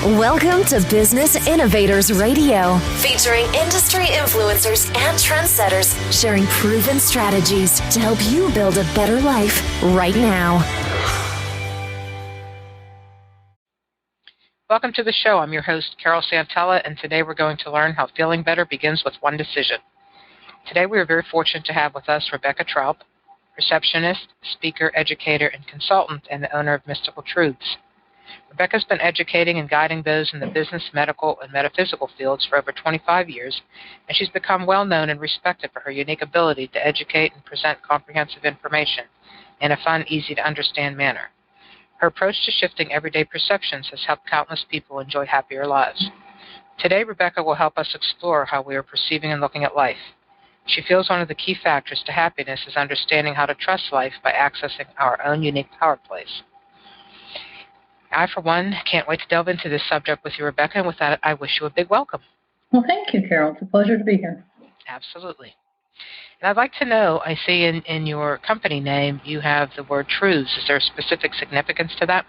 Welcome to Business Innovators Radio, featuring industry influencers and trendsetters sharing proven strategies to help you build a better life right now. Welcome to the show. I'm your host, Carol Santella, and today we're going to learn how feeling better begins with one decision. Today we are very fortunate to have with us Rebecca Troup, receptionist, speaker, educator, and consultant, and the owner of Mystical Truths. Rebecca's been educating and guiding those in the business, medical, and metaphysical fields for over 25 years, and she's become well known and respected for her unique ability to educate and present comprehensive information in a fun, easy-to-understand manner. Her approach to shifting everyday perceptions has helped countless people enjoy happier lives. Today, Rebecca will help us explore how we are perceiving and looking at life. She feels one of the key factors to happiness is understanding how to trust life by accessing our own unique power place. I, for one, can't wait to delve into this subject with you, Rebecca, and with that, I wish you a big welcome. Well, thank you, Carol. It's a pleasure to be here. Absolutely. And I'd like to know, I see in your company name you have the word truths. Is there a specific significance to that?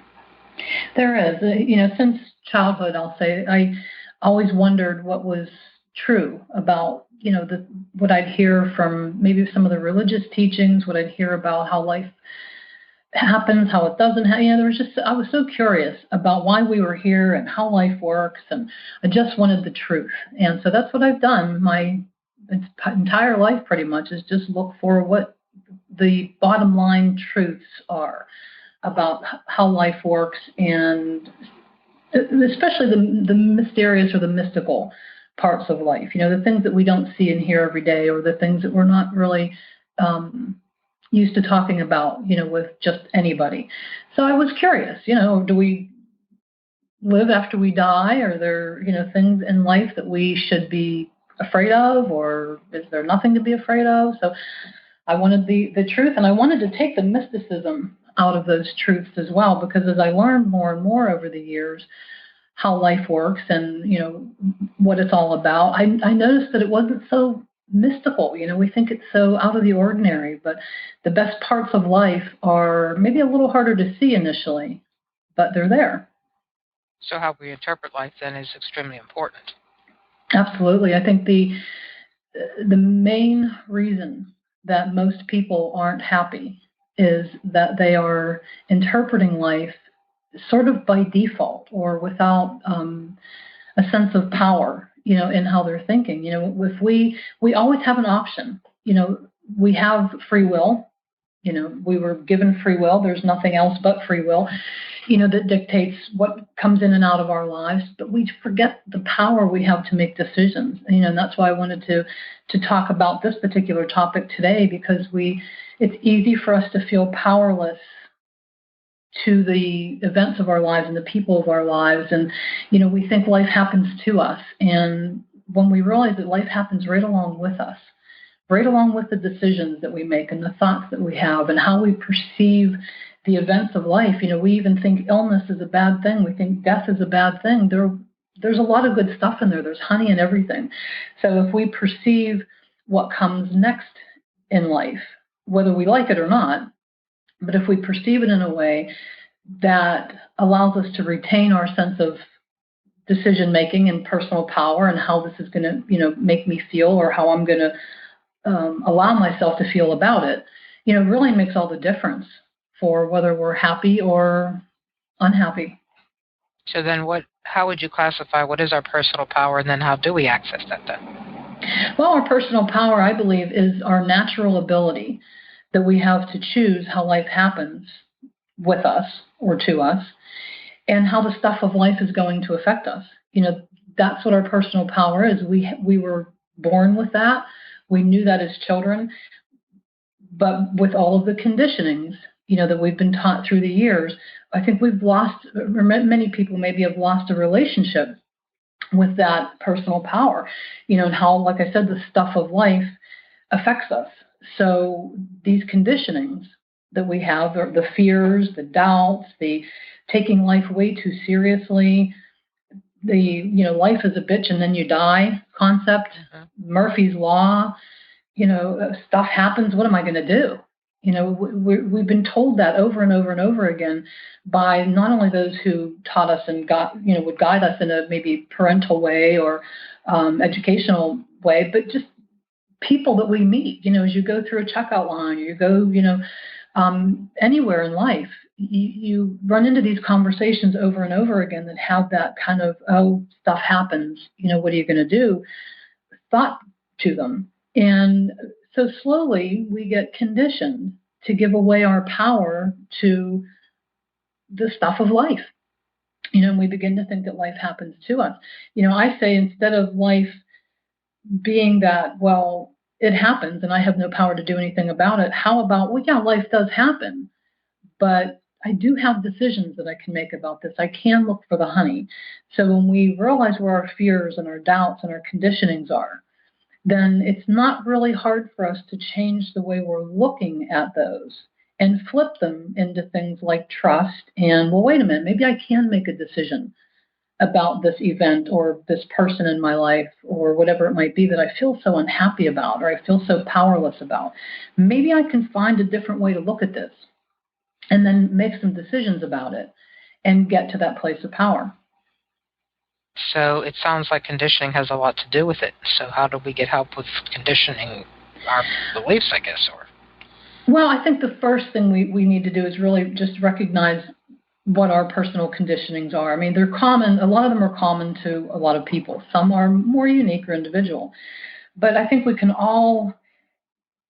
There is. Since childhood, I'll say, I always wondered what was true about, what I'd hear from maybe some of the religious teachings, what I'd hear about how life happens, how it doesn't happen. I was so curious about why we were here and how life works, and I just wanted the truth. And so that's what I've done. My entire life pretty much is just look for what the bottom line truths are about how life works, and especially the mysterious or the mystical parts of life, the things that we don't see and hear every day, or the things that we're not really used to talking about, with just anybody. So I was curious, do we live after we die? Are there, things in life that we should be afraid of, or is there nothing to be afraid of? So I wanted the truth, and I wanted to take the mysticism out of those truths as well, because as I learned more and more over the years how life works and, what it's all about, I noticed that it wasn't so mystical. We think it's so out of the ordinary, but the best parts of life are maybe a little harder to see initially, but they're there. So how we interpret life then is extremely important. Absolutely. I think the main reason that most people aren't happy is that they are interpreting life sort of by default or without a sense of power, in how they're thinking. If we always have an option. We have free will. We were given free will. There's nothing else but free will, that dictates what comes in and out of our lives. But we forget the power we have to make decisions. And that's why I wanted to talk about this particular topic today, because it's easy for us to feel powerless to the events of our lives and the people of our lives. And, we think life happens to us. And when we realize that life happens right along with us, right along with the decisions that we make and the thoughts that we have and how we perceive the events of life, we even think illness is a bad thing. We think death is a bad thing. There's a lot of good stuff in there. There's honey in everything. So if we perceive what comes next in life, whether we like it or not, but if we perceive it in a way that allows us to retain our sense of decision-making and personal power and how this is going to, make me feel, or how I'm going to allow myself to feel about it, really makes all the difference for whether we're happy or unhappy. So then how would you classify what is our personal power, and then how do we access that then? Well, our personal power, I believe, is our natural ability that we have to choose how life happens with us or to us, and how the stuff of life is going to affect us. That's what our personal power is. We were born with that. We knew that as children, but with all of the conditionings, that we've been taught through the years, I think we've lost, or many people maybe have lost a relationship with that personal power, and how, like I said, the stuff of life affects us. So these conditionings that we have, the fears, the doubts, the taking life way too seriously, the, life is a bitch and then you die concept, Murphy's Law, stuff happens, what am I going to do? We've been told that over and over and over again by not only those who taught us and would guide us in a maybe parental way or educational way, but just people that we meet, as you go through a checkout line, you go, anywhere in life, you run into these conversations over and over again that have that kind of, oh, stuff happens, what are you going to do, thought to them. And so slowly we get conditioned to give away our power to the stuff of life. And we begin to think that life happens to us. I say instead of life being that, well, it happens and I have no power to do anything about it, how about, well, yeah, life does happen, but I do have decisions that I can make about this. I can look for the honey. So when we realize where our fears and our doubts and our conditionings are, then it's not really hard for us to change the way we're looking at those and flip them into things like trust and, well, wait a minute, maybe I can make a decision about this event or this person in my life or whatever it might be that I feel so unhappy about or I feel so powerless about. Maybe I can find a different way to look at this and then make some decisions about it and get to that place of power. So it sounds like conditioning has a lot to do with it. So how do we get help with conditioning our beliefs, I guess? Well, I think the first thing we need to do is really just recognize what our personal conditionings are. I mean, they're common. A lot of them are common to a lot of people. Some are more unique or individual. But I think we can all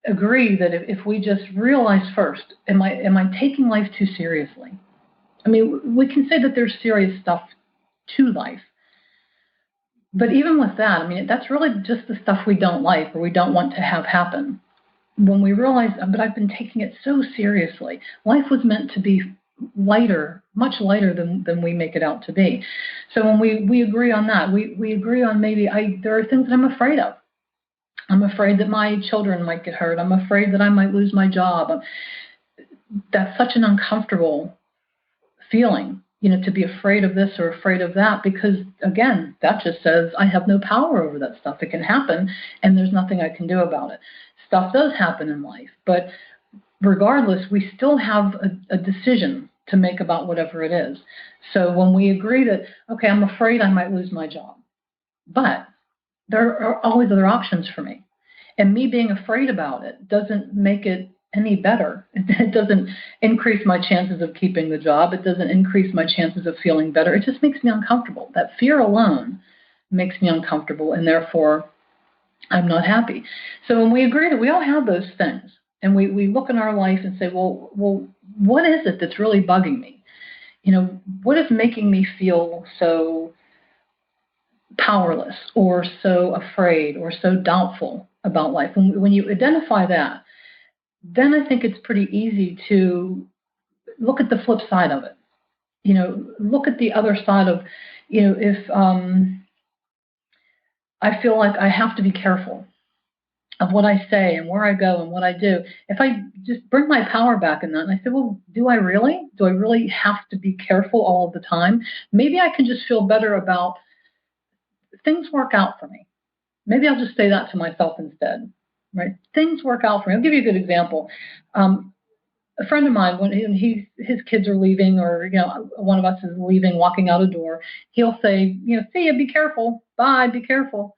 agree that if we just realize first, am I taking life too seriously? I mean, we can say that there's serious stuff to life. But even with that, I mean, that's really just the stuff we don't like or we don't want to have happen. When we realize, but I've been taking it so seriously. Life was meant to be lighter, much lighter than we make it out to be. So when we agree on that, we agree on maybe there are things that I'm afraid of. I'm afraid that my children might get hurt. I'm afraid that I might lose my job. That's such an uncomfortable feeling, to be afraid of this or afraid of that, because, again, that just says I have no power over that stuff. It can happen, and there's nothing I can do about it. Stuff does happen in life, but regardless, we still have a decision to make about whatever it is. So when we agree that, okay, I'm afraid I might lose my job, but there are always other options for me. And me being afraid about it doesn't make it any better. It doesn't increase my chances of keeping the job. It doesn't increase my chances of feeling better. It just makes me uncomfortable. That fear alone makes me uncomfortable, and therefore I'm not happy. So when we agree that we all have those things, and we look in our life and say, well, what is it that's really bugging me? What is making me feel so powerless or so afraid or so doubtful about life? When you identify that, then I think it's pretty easy to look at the flip side of it. Look at the other side of, if I feel like I have to be careful of what I say and where I go and what I do, if I just bring my power back in that, and I say, well, do I really? Do I really have to be careful all of the time? Maybe I can just feel better about things work out for me. Maybe I'll just say that to myself instead, right? Things work out for me. I'll give you a good example. A friend of mine, when his kids are leaving, or one of us is leaving, walking out a door, he'll say, see ya, be careful, bye, be careful.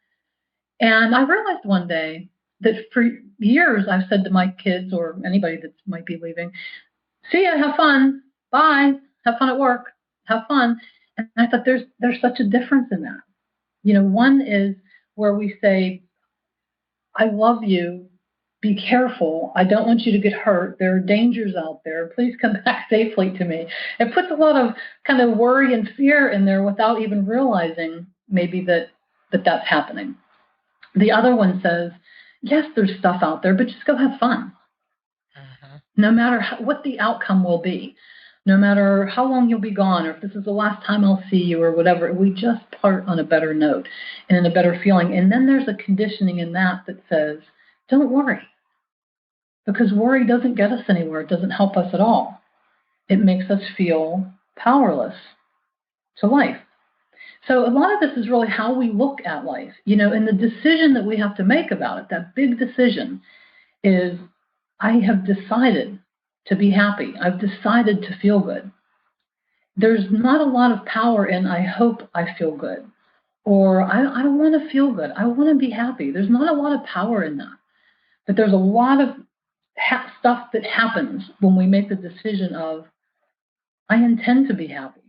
And I realized one day that for years I've said to my kids or anybody that might be leaving, see ya, have fun, bye, have fun at work, have fun. And I thought there's such a difference in that. One is where we say, I love you, be careful, I don't want you to get hurt, there are dangers out there, please come back safely to me. It puts a lot of kind of worry and fear in there without even realizing maybe that's happening. The other one says, yes, there's stuff out there, but just go have fun. Mm-hmm. No matter what the outcome will be, no matter how long you'll be gone, or if this is the last time I'll see you or whatever, we just part on a better note and in a better feeling. And then there's a conditioning in that says, don't worry, because worry doesn't get us anywhere. It doesn't help us at all. It makes us feel powerless to life. So a lot of this is really how we look at life, and the decision that we have to make about it, that big decision, is I have decided to be happy. I've decided to feel good. There's not a lot of power in I hope I feel good, or I want to feel good. I want to be happy. There's not a lot of power in that. But there's a lot of stuff that happens when we make the decision of, I intend to be happy.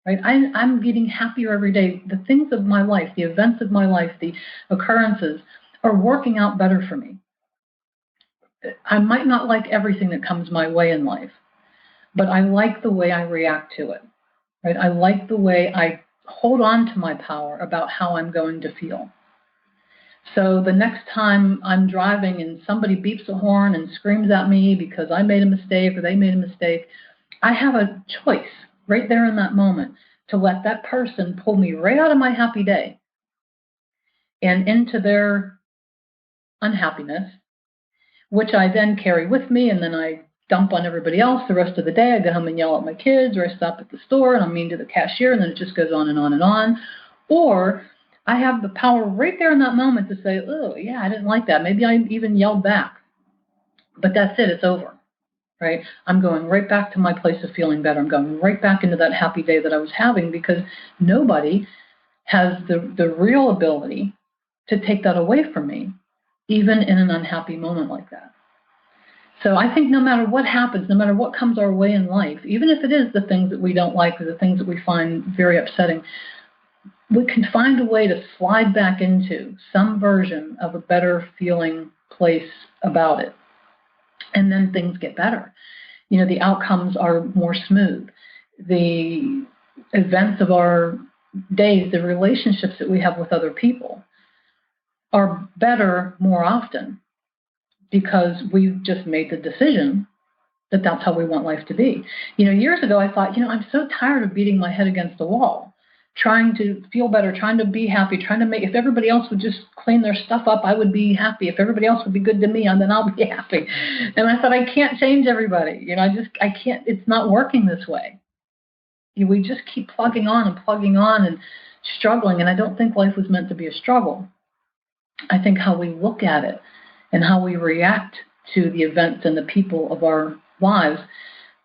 Right? I'm getting happier every day. The things of my life, the events of my life, the occurrences are working out better for me. I might not like everything that comes my way in life, but I like the way I react to it. Right? I like the way I hold on to my power about how I'm going to feel. So the next time I'm driving and somebody beeps a horn and screams at me because I made a mistake or they made a mistake, I have a choice right there in that moment to let that person pull me right out of my happy day and into their unhappiness, which I then carry with me, and then I dump on everybody else the rest of the day. I go home and yell at my kids, or I stop at the store and I'm mean to the cashier, and then it just goes on and on and on. Or I have the power right there in that moment to say, oh, yeah, I didn't like that. Maybe I even yelled back. But that's it. It's over, right? I'm going right back to my place of feeling better. I'm going right back into that happy day that I was having, because nobody has the real ability to take that away from me, even in an unhappy moment like that. So I think no matter what happens, no matter what comes our way in life, even if it is the things that we don't like or the things that we find very upsetting, we can find a way to slide back into some version of a better feeling place about it. And then things get better. You know, the outcomes are more smooth. The events of our days, the relationships that we have with other people are better more often, because we've just made the decision that that's how we want life to be. You know, years ago I thought, I'm so tired of beating my head against the wall, trying to feel better, trying to be happy, trying to if everybody else would just clean their stuff up, I would be happy. If everybody else would be good to me, then I'll be happy. And I thought, I can't change everybody. I can't, it's not working this way. We just keep plugging on and struggling. And I don't think life was meant to be a struggle. I think how we look at it and how we react to the events and the people of our lives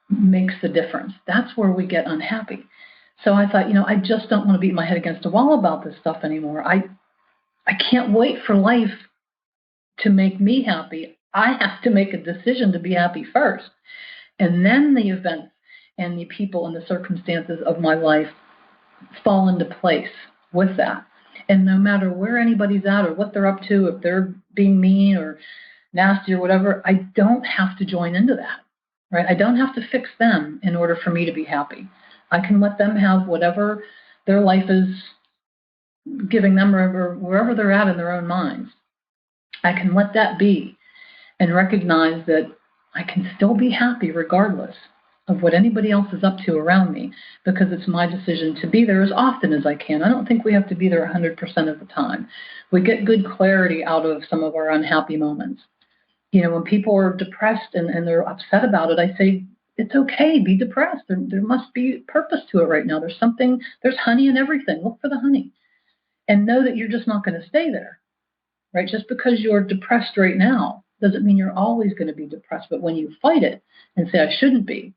makes the difference. That's where we get unhappy. So I thought, I just don't want to beat my head against a wall about this stuff anymore. I can't wait for life to make me happy. I have to make a decision to be happy first. And then the events and the people and the circumstances of my life fall into place with that. And no matter where anybody's at or what they're up to, if they're being mean or nasty or whatever, I don't have to join into that, right? I don't have to fix them in order for me to be happy. I can let them have whatever their life is giving them, or wherever they're at in their own minds. I can let that be and recognize that I can still be happy regardless of what anybody else is up to around me, because it's my decision to be there as often as I can. I don't think we have to be there 100% of the time. We get good clarity out of some of our unhappy moments. When people are depressed and they're upset about it, I say, it's okay, be depressed. There must be purpose to it right now. There's honey in everything. Look for the honey. And know that you're just not going to stay there, right? Just because you're depressed right now doesn't mean you're always going to be depressed. But when you fight it and say, I shouldn't be,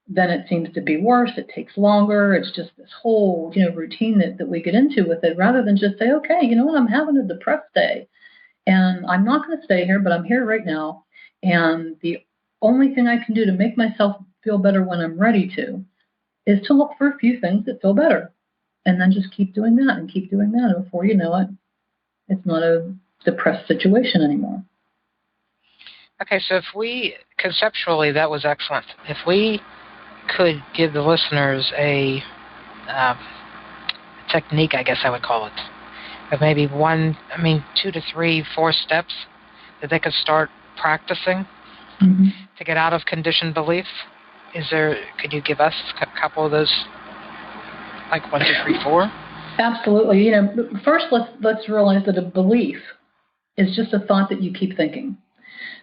then it seems to be worse. It takes longer. It's just this whole, routine that we get into with it, rather than just say, okay, you know what, I'm having a depressed day and I'm not going to stay here, but I'm here right now. And the only thing I can do to make myself feel better when I'm ready to is to look for a few things that feel better, and then just keep doing that and keep doing that. And before you know it, it's not a depressed situation anymore. Okay, so conceptually, that was excellent. If we could give the listeners a technique, I guess I would call it, of maybe 2 to 3, 4 steps that they could start practicing to get out of conditioned belief. Could you give us a couple of those, like 1, 2, 3, 4? Absolutely. First let's realize that a belief is just a thought that you keep thinking.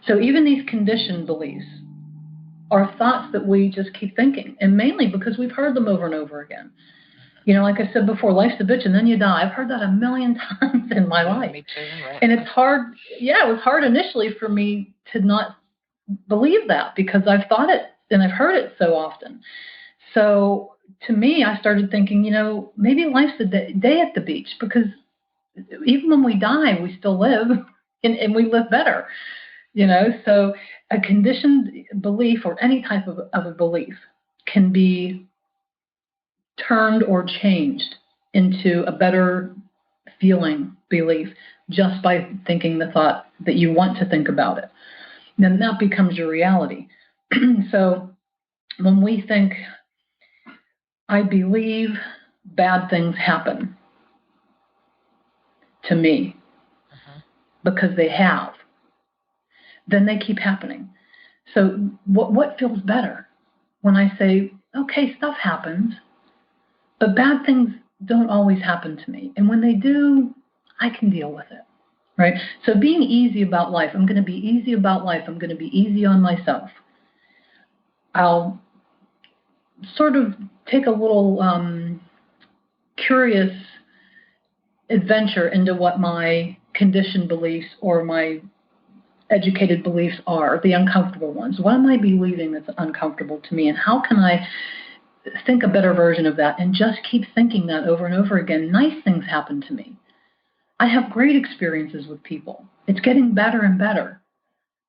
So even these conditioned beliefs are thoughts that we just keep thinking, and mainly because we've heard them over and over again. Like I said before, life's a bitch and then you die. I've heard that a million times in my life. Me too, right. And it's hard. Yeah, it was hard initially for me to not believe that because I've thought it and I've heard it so often. So to me, I started thinking, maybe life's a day at the beach, because even when we die, we still live and we live better. So a conditioned belief or any type of a belief can be turned or changed into a better feeling belief just by thinking the thought that you want to think about it. Then that becomes your reality. So when we think, I believe bad things happen to me because they have, then they keep happening. So what feels better when I say, okay, stuff happens, but bad things don't always happen to me. And when they do, I can deal with it, right? So being easy about life, I'm going to be easy about life. I'm going to be easy on myself. I'll sort of take a little curious adventure into what my conditioned beliefs or my educated beliefs are, the uncomfortable ones. What am I believing that's uncomfortable to me, and how can I think a better version of that and just keep thinking that over and over again? Nice things happen to me. I have great experiences with people. It's getting better and better,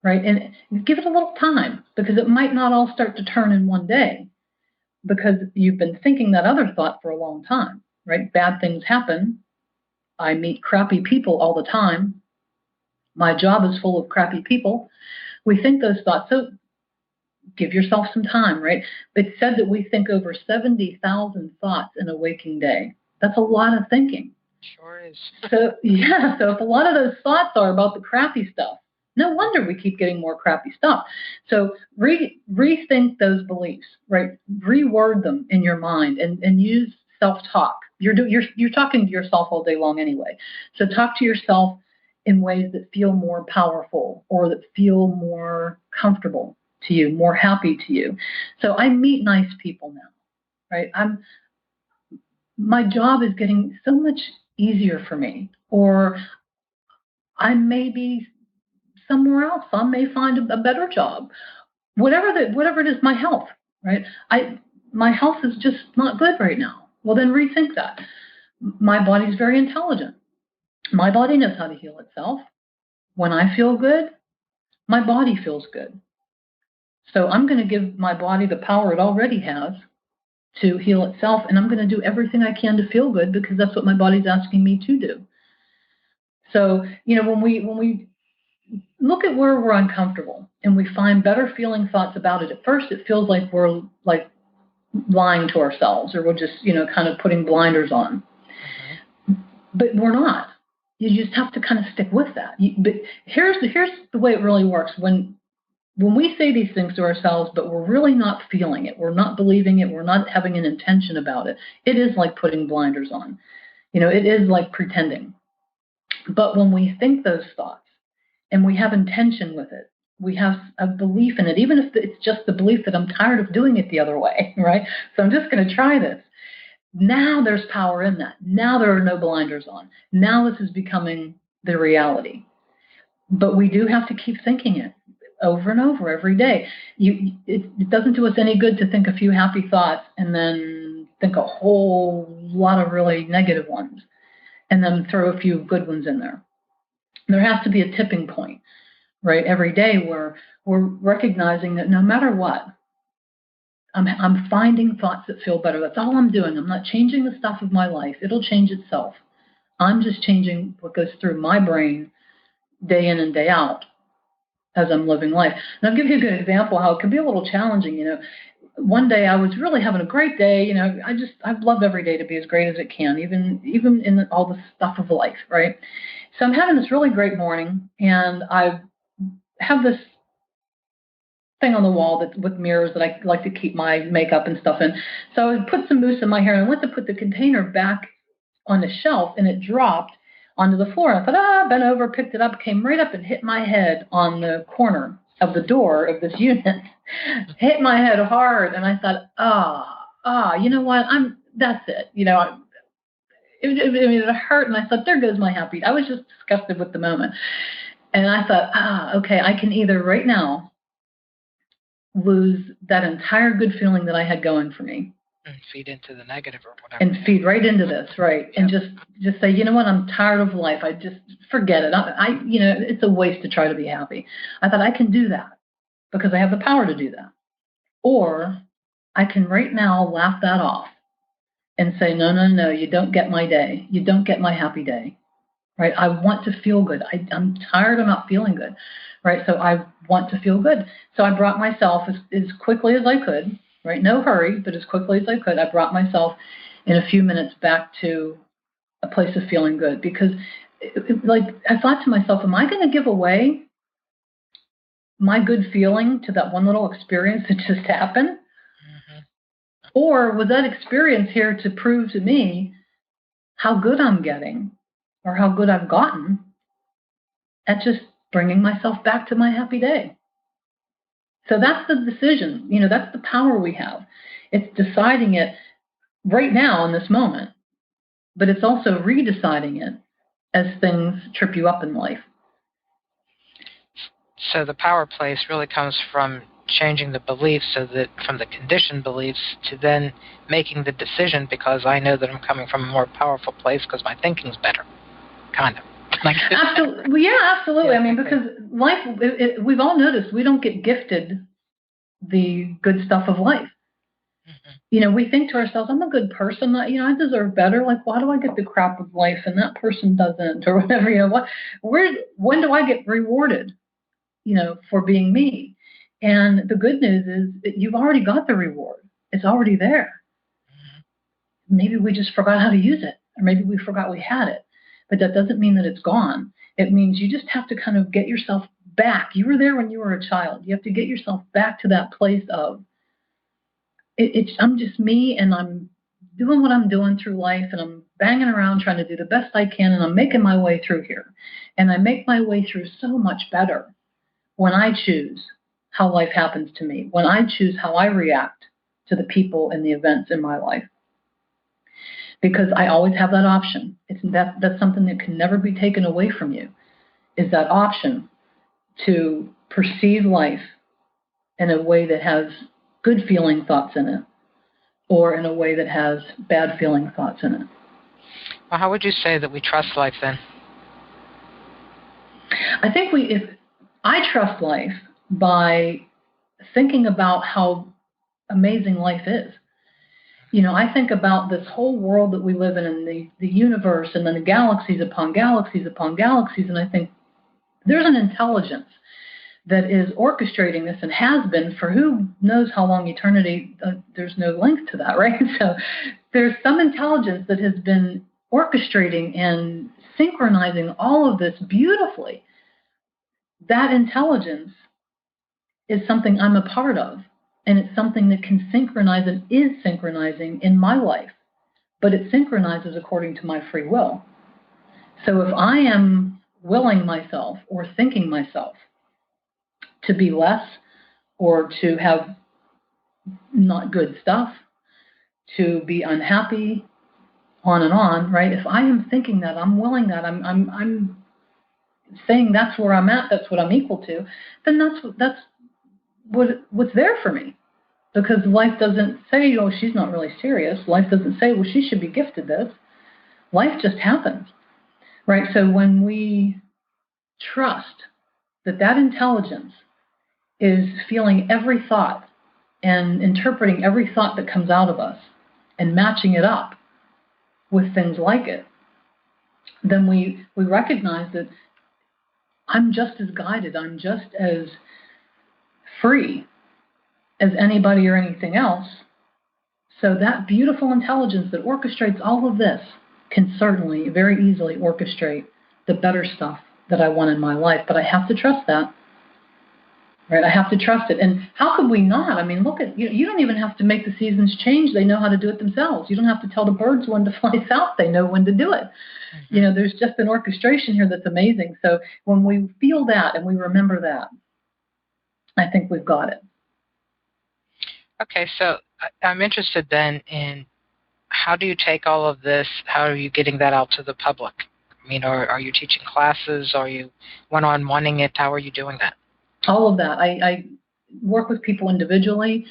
right? And give it a little time, because it might not all start to turn in one day, because you've been thinking that other thought for a long time, right? Bad things happen. I meet crappy people all the time. My job is full of crappy people. We think those thoughts. So give yourself some time, right? It's said that we think over 70,000 thoughts in a waking day. That's a lot of thinking. Sure is. So if a lot of those thoughts are about the crappy stuff, no wonder we keep getting more crappy stuff. So rethink those beliefs, right? Reword them in your mind and use self-talk. You're talking to yourself all day long anyway. So talk to yourself in ways that feel more powerful or that feel more comfortable to you, more happy to you. So I meet nice people now, right? My job is getting so much easier for me, or I may be somewhere else. I may find a better job. Whatever it is, my health, right? My health is just not good right now. Well, then rethink that. My body's very intelligent. My body knows how to heal itself. When I feel good, my body feels good. So I'm going to give my body the power it already has to heal itself, and I'm going to do everything I can to feel good, because that's what my body's asking me to do. So, when we look at where we're uncomfortable and we find better feeling thoughts about it, at first it feels like we're like lying to ourselves, or we're just, kind of putting blinders on. But we're not. You just have to kind of stick with that. But here's the way it really works. When we say these things to ourselves, but we're really not feeling it, we're not believing it, we're not having an intention about it, it is like putting blinders on. It is like pretending. But when we think those thoughts and we have intention with it, we have a belief in it, even if it's just the belief that I'm tired of doing it the other way, right? So I'm just going to try this. Now there's power in that. Now there are no blinders on. Now this is becoming the reality. But we do have to keep thinking it over and over every day. It doesn't do us any good to think a few happy thoughts and then think a whole lot of really negative ones and then throw a few good ones in there. There has to be a tipping point, right? Every day where we're recognizing that no matter what, I'm finding thoughts that feel better. That's all I'm doing. I'm not changing the stuff of my life. It'll change itself. I'm just changing what goes through my brain day in and day out as I'm living life. And I'll give you a good example how it can be a little challenging. One day I was really having a great day. I've loved every day to be as great as it can, even in all the stuff of life, right? So I'm having this really great morning, and I have this thing on the wall that's with mirrors that I like to keep my makeup and stuff in. So I put some mousse in my hair, and I went to put the container back on the shelf, and it dropped onto the floor. I thought, bent over, picked it up, came right up and hit my head on the corner of the door of this unit. Hit my head hard, and I thought, you know what? that's it. It hurt, and I thought, there goes my happy. I was just disgusted with the moment. And I thought, okay, I can either right now lose that entire good feeling that I had going for me. And feed into the negative or whatever. And feed right into this, right? Yep. And just say, you know what, I'm tired of life. I just forget it. It's a waste to try to be happy. I thought I can do that because I have the power to do that. Or I can right now laugh that off and say, no, you don't get my day. You don't get my happy day, right? I want to feel good. I'm tired of not feeling good, right? So I want to feel good. So I brought myself as quickly as I could, right? No hurry, but as quickly as I could, I brought myself in a few minutes back to a place of feeling good. Because I thought to myself, am I going to give away my good feeling to that one little experience that just happened? Mm-hmm. Or was that experience here to prove to me how good I'm getting or how good I've gotten at just bringing myself back to my happy day? So that's the decision. That's the power we have. It's deciding it right now in this moment, but it's also redeciding it as things trip you up in life. So the power place really comes from changing the beliefs, so that from the conditioned beliefs to then making the decision, because I know that I'm coming from a more powerful place because my thinking's better, kind of. Absolutely. Yeah, absolutely. Yeah, because life, we've all noticed we don't get gifted the good stuff of life. Mm-hmm. We think to ourselves, I'm a good person. I deserve better. Like, why do I get the crap of life and that person doesn't, or whatever? When do I get rewarded? For being me. And the good news is that you've already got the reward. It's already there. Mm-hmm. Maybe we just forgot how to use it, or maybe we forgot we had it. But that doesn't mean that it's gone. It means you just have to kind of get yourself back. You were there when you were a child. You have to get yourself back to that place of, I'm just me, and I'm doing what I'm doing through life, and I'm banging around trying to do the best I can, and I'm making my way through here. And I make my way through so much better when I choose how life happens to me, when I choose how I react to the people and the events in my life. Because I always have that option. That's something that can never be taken away from you, is that option to perceive life in a way that has good feeling thoughts in it, or in a way that has bad feeling thoughts in it. Well, how would you say that we trust life then? I think I trust life by thinking about how amazing life is. I think about this whole world that we live in, and the universe, and then the galaxies upon galaxies upon galaxies, and I think there's an intelligence that is orchestrating this and has been for who knows how long eternity. There's no length to that, right? So there's some intelligence that has been orchestrating and synchronizing all of this beautifully. That intelligence is something I'm a part of, and it's something that can synchronize and is synchronizing in my life, but it synchronizes according to my free will. So if I am willing myself or thinking myself to be less, or to have not good stuff, to be unhappy, on and on, right? If I am thinking that, I'm willing that, I'm saying that's where I'm at, that's what I'm equal to, then that's what's there for me. Because life doesn't say, oh, she's not really serious. Life doesn't say, well, she should be gifted this. Life just happens, right? So when we trust that intelligence is feeling every thought and interpreting every thought that comes out of us and matching it up with things like it, then we recognize that I'm just as guided, I'm just as free as anybody or anything else. So that beautiful intelligence that orchestrates all of this can certainly very easily orchestrate the better stuff that I want in my life. But I have to trust that, right? I have to trust it. And how could we not? I mean, look at, you don't even have to make the seasons change. They know how to do it themselves. You don't have to tell the birds when to fly south. They know when to do it. Mm-hmm. There's just an orchestration here that's amazing. So when we feel that and we remember that, I think we've got it. Okay, so I'm interested then in how do you take all of this? How are you getting that out to the public? I mean, are you teaching classes? Are you one-on-oneing it? How are you doing that? All of that. I work with people individually,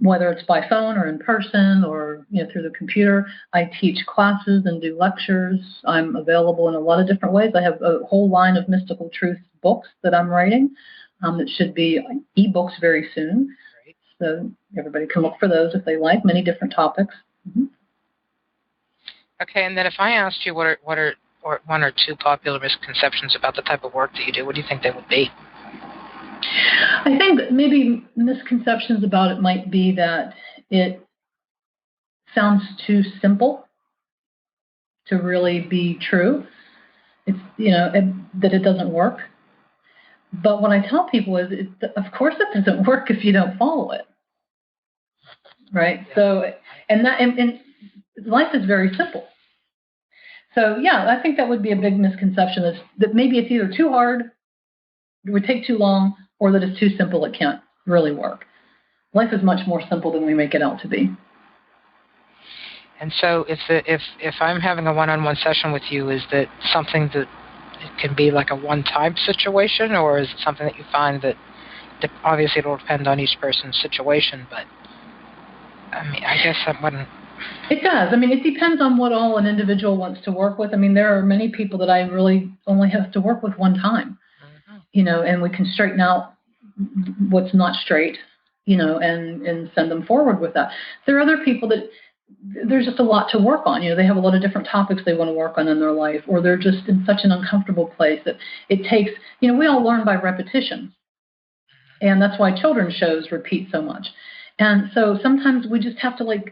whether it's by phone or in person or through the computer. I teach classes and do lectures. I'm available in a lot of different ways. I have a whole line of mystical truth books that I'm writing that should be ebooks very soon. Great. So everybody can look for those if they like, many different topics. Mm-hmm. Okay, and then if I asked you what are one or two popular misconceptions about the type of work that you do, what do you think they would be? I think maybe misconceptions about it might be that it sounds too simple to really be true. It's, that it doesn't work. But what I tell people is, of course it doesn't work if you don't follow it. Right? Yeah. So, and life is very simple. So, yeah, I think that would be a big misconception, is that maybe it's either too hard, it would take too long, or that it's too simple, it can't really work. Life is much more simple than we make it out to be. And so if I'm having a one-on-one session with you, is that something that it can be like a one-time situation, or is it something that you find that obviously it will depend on each person's situation, but I mean, I guess that wouldn't... It does. I mean, it depends on what all an individual wants to work with. I mean, there are many people that I really only have to work with one time, and we can straighten out what's not straight, and send them forward with that. There are other people that there's just a lot to work on. They have a lot of different topics they want to work on in their life, or they're just in such an uncomfortable place that it takes, we all learn by repetition. And that's why children's shows repeat so much. And so sometimes we just have to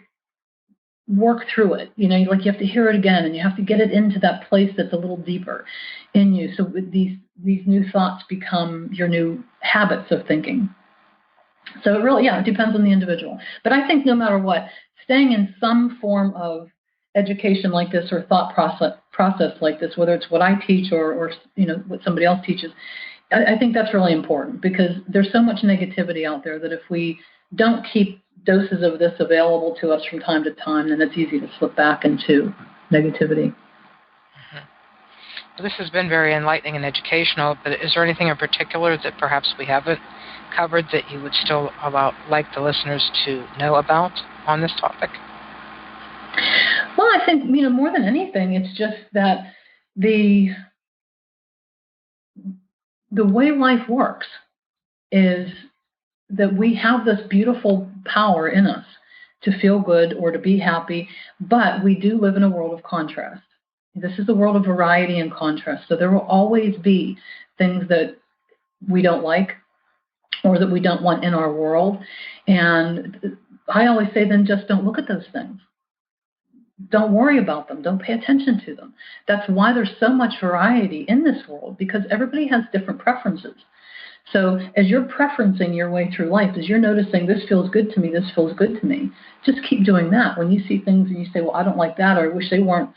work through it. You have to hear it again, and you have to get it into that place that's a little deeper in you. So these new thoughts become your new habits of thinking. So it really, it depends on the individual. But I think no matter what, staying in some form of education like this or thought process like this, whether it's what I teach or what somebody else teaches, I think that's really important, because there's so much negativity out there that if we don't keep doses of this available to us from time to time, then it's easy to slip back into negativity. Mm-hmm. Well, this has been very enlightening and educational, but is there anything in particular that perhaps we haven't covered that you would still like the listeners to know about on this topic? Well, I think, more than anything, it's just that the way life works is that we have this beautiful power in us to feel good or to be happy, but we do live in a world of contrast. This is a world of variety and contrast. So there will always be things that we don't like or that we don't want in our world. And I always say, then just don't look at those things. Don't worry about them. Don't pay attention to them. That's why there's so much variety in this world, because everybody has different preferences. So as you're preferencing your way through life, as you're noticing this feels good to me, this feels good to me, just keep doing that. When you see things and you say, well, I don't like that, or I wish they weren't,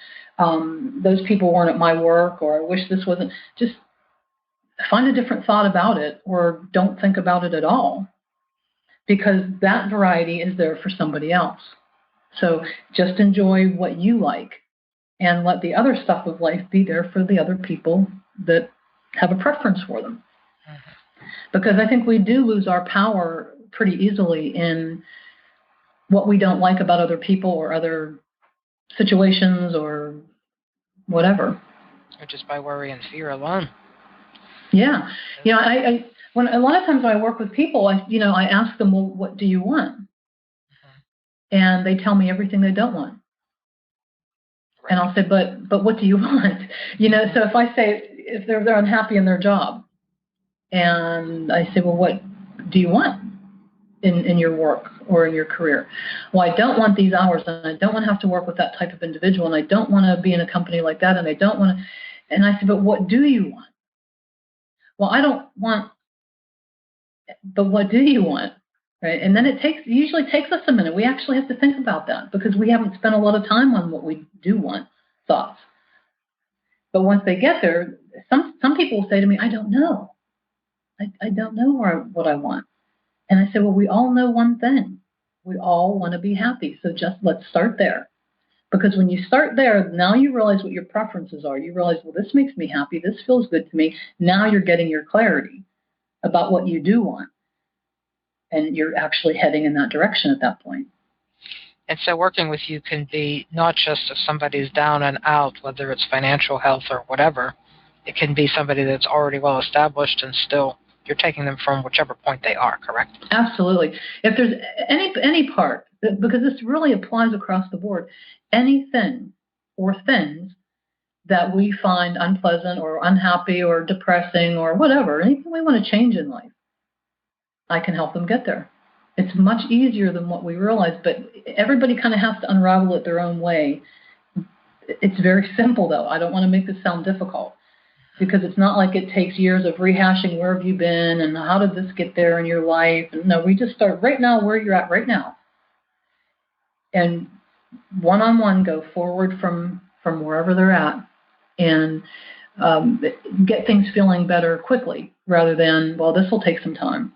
those people weren't at my work, or I wish this wasn't, just find a different thought about it, or don't think about it at all, because that variety is there for somebody else. So just enjoy what you like and let the other stuff of life be there for the other people that have a preference for them. Mm-hmm. Because I think we do lose our power pretty easily in what we don't like about other people or other situations or whatever. Or just by worry and fear alone. Yeah. I when a lot of times when I work with people, I ask them, well, what do you want? Mm-hmm. And they tell me everything they don't want. Right. And I'll say, but what do you want? So if I say, if they're unhappy in their job, and I say, well, what do you want in your work or in your career? Well, I don't want these hours, and I don't want to have to work with that type of individual, and I don't want to be in a company like that, and I don't want to. And I said, but what do you want? Well, I don't want, but what do you want? Right? And then it usually takes us a minute. We actually have to think about that, because we haven't spent a lot of time on what we do want, thoughts. But once they get there, some people will say to me, I don't know. I don't know what I want. And I say, well, we all know one thing. We all want to be happy. So just let's start there. Because when you start there, now you realize what your preferences are. You realize, well, this makes me happy. This feels good to me. Now you're getting your clarity about what you do want. And you're actually heading in that direction at that point. And so working with you can be not just if somebody's down and out, whether it's financial health or whatever. It can be somebody that's already well established and still you're taking them from whichever point they are, correct? Absolutely. If there's any part, because this really applies across the board, anything or things that we find unpleasant or unhappy or depressing or whatever, anything we want to change in life, I can help them get there. It's much easier than what we realize, but everybody kind of has to unravel it their own way. It's very simple, though. I don't want to make this sound difficult, because it's not like it takes years of rehashing where have you been and how did this get there in your life. No, we just start right now where you're at right now. And one-on-one go forward from wherever they're at and get things feeling better quickly rather than, well, this will take some time.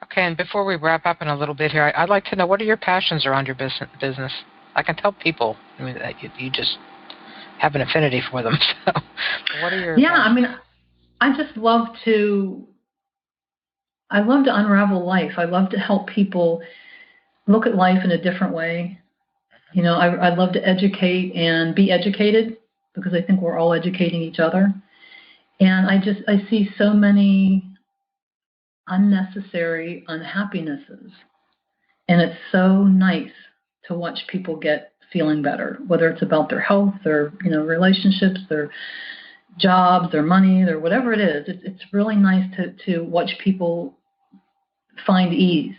Okay, and before we wrap up in a little bit here, I'd like to know, what are your passions around your business? I can tell people that you just have an affinity for them. So what are your passions? I just love to unravel life. I love to help people look at life in a different way. I love to educate and be educated, because I think we're all educating each other. And I see so many unnecessary unhappinesses. And it's so nice to watch people get feeling better, whether it's about their health, their relationships, their jobs, their money, their whatever it is. It's really nice to watch people find ease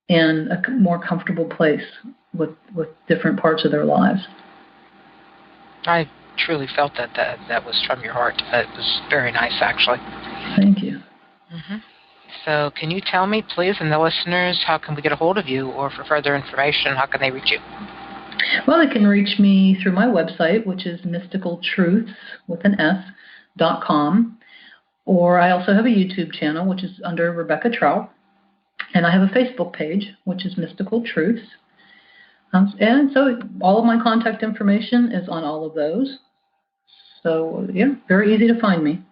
and a more comfortable place with different parts of their lives. I truly felt that was from your heart. That was very nice, actually. Thank you. Mm-hmm. So can you tell me, please, and the listeners, how can we get a hold of you, or for further information, how can they reach you? Well, they can reach me through my website, which is mysticaltruths.com, or I also have a YouTube channel, which is under Rebecca Troup, and I have a Facebook page, which is Mystical Truths. And so all of my contact information is on all of those. So, yeah, very easy to find me.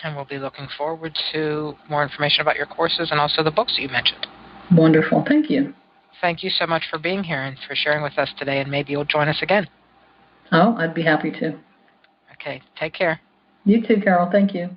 And we'll be looking forward to more information about your courses and also the books that you mentioned. Wonderful. Thank you. Thank you so much for being here and for sharing with us today, and maybe you'll join us again. Oh, I'd be happy to. Okay. Take care. You too, Carol. Thank you.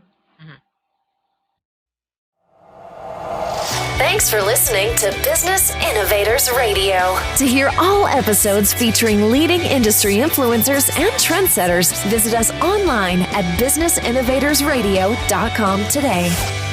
Thanks for listening to Business Innovators Radio. To hear all episodes featuring leading industry influencers and trendsetters, visit us online at businessinnovatorsradio.com today.